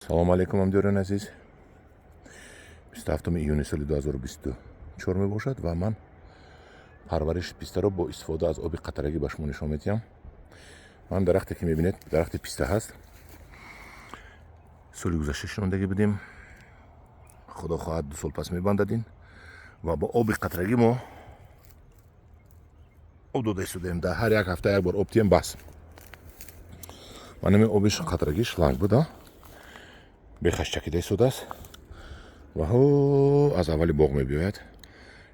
салом алейкум амдиёрон азиз. 27 июни соли 2024 мебошад ва ман парвариши пистаро бо истифода аз оби қатарагӣ ба шумо нишон медиҳам. ман дарахте ки мебинед дарахти писта ҳаст. соли гузашта шинондагӣ будем, худо хоҳад 2 сол пас мебандадин ва бо оби қатарагӣ мо об дода истодем. дар ҳар як ҳафта як бор об тием бас. манами оби қатарагӣ шланг буда бехаш чакида истодааст ва ҳо аз аввали боғ мебиёяд,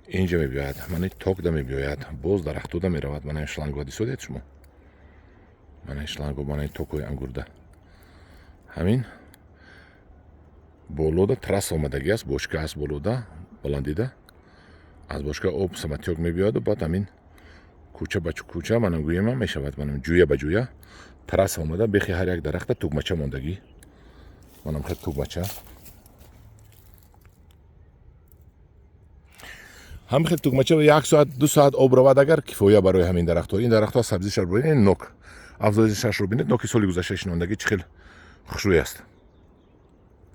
инҷа мебиёяд, мани токда мебиёяд, боз дарахтода меравад. манай шлангҳои истодед шумо, манай шлангҳо, манай токҳои ангурда. ҳамин болода трасса омадагӣ аст, бошка аст болода баландида. аз бошка об саматёк мебиёяду баъд ҳамин кӯча ба кӯча манам гӯема мешавад, манам ҷӯя ба ҷӯя трасса омада бехи ҳар як дарахта тугмача мондагӣ. манам хел тугмача ҳам хел тугмача 1 соат 2 соат об равад агар кифоя барои ҳамин дарахтҳо. ин дарахтҳо сабзишро бинед, ин нок афзалишашро бинед, ноки соли гузашта шинондагӣ чӣ хел хушрӯй аст,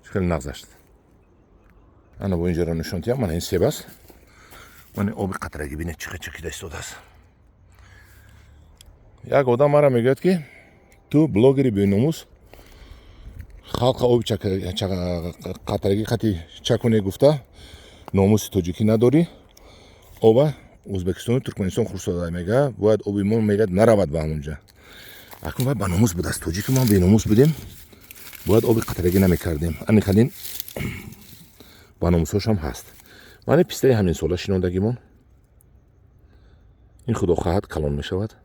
чӣ хел нағз аст. ана бо инҷаро нишон диҳам. мана ин себ аст. мани оби қатарагӣ бинед чӣ хел чакида истодааст. як одам маро мегӯяд ки ту блогери беномус халқа оби қатарагӣ қати чаконе гуфта номуси тоҷикӣ надорӣ, оба ӯзбекистону туркманистон хурсода мега бояд оби мо мегӯяд наравад ба ҳамонҷа. акун вай ба номус будааст, тоҷики мо беномус будем, бояд оби қатарагӣ намекардем. аниханин ба номусҳошам ҳаст. мани пистаи ҳамин сола шинондагимон, ин худо хоҳад калон мешавад,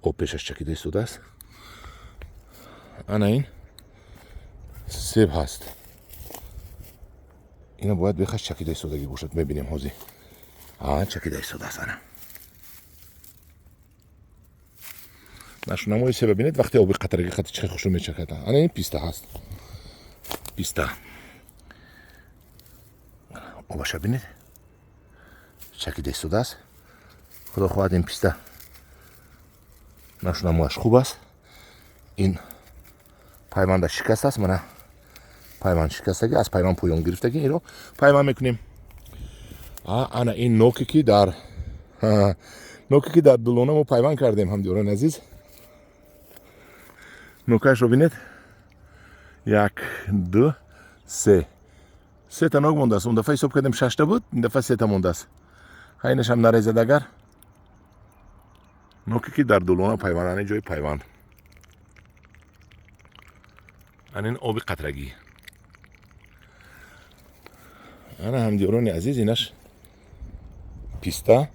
об пешаш чакида истодааст. ана ин себ ҳаст. ина бояд бехаш чакида истодагӣ бошад. мебинем ҳозир чакида истодааст. ана нашунамои себа бинед вақте оби қатарагӣ қати чӣ хел хушрӯй мечакад. ана ин писта ҳаст. писта обаша бинед чакида истодааст. худо хоҳад ин писта нашунамоаш хуб аст. ин пайвандаш шикаст аст. мана пайванд шикастагӣ, аз пайванд поён гирифтагӣ инро пайванд мекунем. ана ин ноке ки дар дулона мо пайванд кардем. ҳамдиёрони азиз, нокашро бинед 1 2 3 сета нок мондааст. он дафъа ҳисоб кардем 6 буд, ин дафъа 3 мондааст. ҳайнашам нарезад агар ноке ки дар дулона пайванд, ани ҷои пайванд. анин оби қатрагӣ. ана ҳамдиёрони азиз, инаш писта,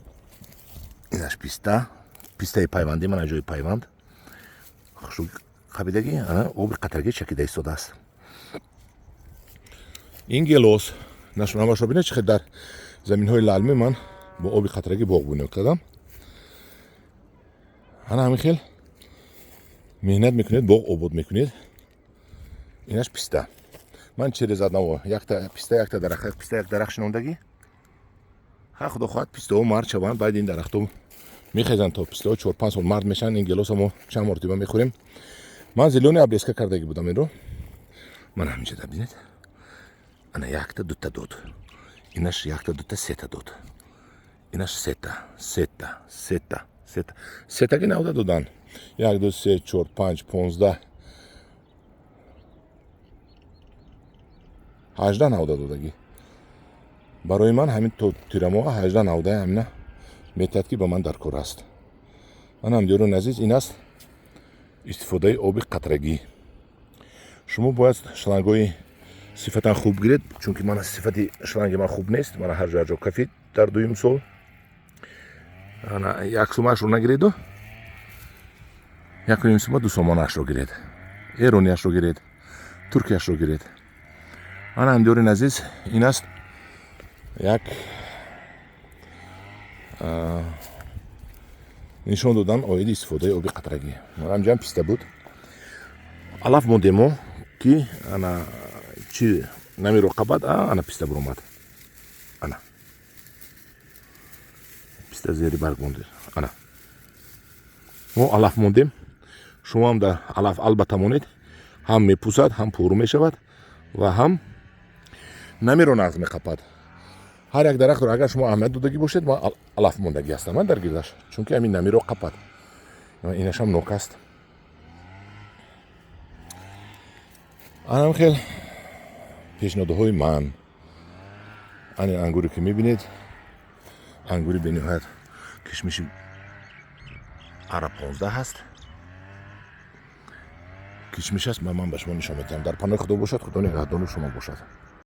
инаш писта, пистаи пайвандӣ, мана ҷои пайванд хушрӯй қабидагӣ. ана оби қатрагӣ чакида истодааст. ин гелос нашунамашро бинед чӣ хел дар заминҳои лалми ман бо оби қатрагӣ боғ бунёд кардам. ана ҳамин хел меҳнат мекунед, боғ обод мекунед. инаш писта. ман черезад наво якта писта, якта дарахт, писта як дарахт шинондагӣ. худо хоҳад пистаҳо мард шаванд, баъд ин дарахтҳо мехезанд то пистаҳо 4-5 сол мард мешаванд. ин гелоса мо чанд мартиба мехӯрем. ман зелёни аблеска кардагӣ будам инро. мана ҳаминҷода бинед. ана якта дута дод. инаш якта дута сета дод. инаш сетагӣ навда додан. 1 2 3 4 5 15 18 навда додагӣ. барои ман ҳамин то тирамоа 18 навдаи ҳамина метавад ки ба ман дар кор аст. ман ҳамдиёрони азиз, ин аст истифодаи оби қатрагӣ. шумо бояд шлангҳои сифатан хуб гиред, чунки ман сифати шланги ман хуб нест. мана ҳар ҷо кафид дар дуюм сол. ана 1 сомаашро нагиреду, 1 сома 2 сомонаашро гиред, эрониашро гиред, туркияшро гиред. ана ҳамдиёрони азиз, ин аст як нишон додан оиди истифодаи оби қатрагӣ. ҳамҷам писта буд. алаф мондемо ки ана чӣ намероқабад. ана писта биромад. ана писта зери барг мондед. ана мо алаф мондем. шумоам дар алаф албатта монед. ҳам мепусад, ҳам пуру мешавад ва ҳам намеро нағз меқапад. ҳар як дарахтро агар шумо аҳамият додагӣ бошед, ма алаф мондагӣ ҳастам дар гирдаш, чунки ҳамин намеро қапад. Инашам нок аст. Анам хел пешниҳодҳои ман. Ани ангуре ки мебинед, ангури бениҳоят кишмиши ара 15 ҳаст. кишмиш аст, ман ба шумо нишон медиҳам. Дар паноҳи Худо бошад, Худо нигаҳдони шумо бошад.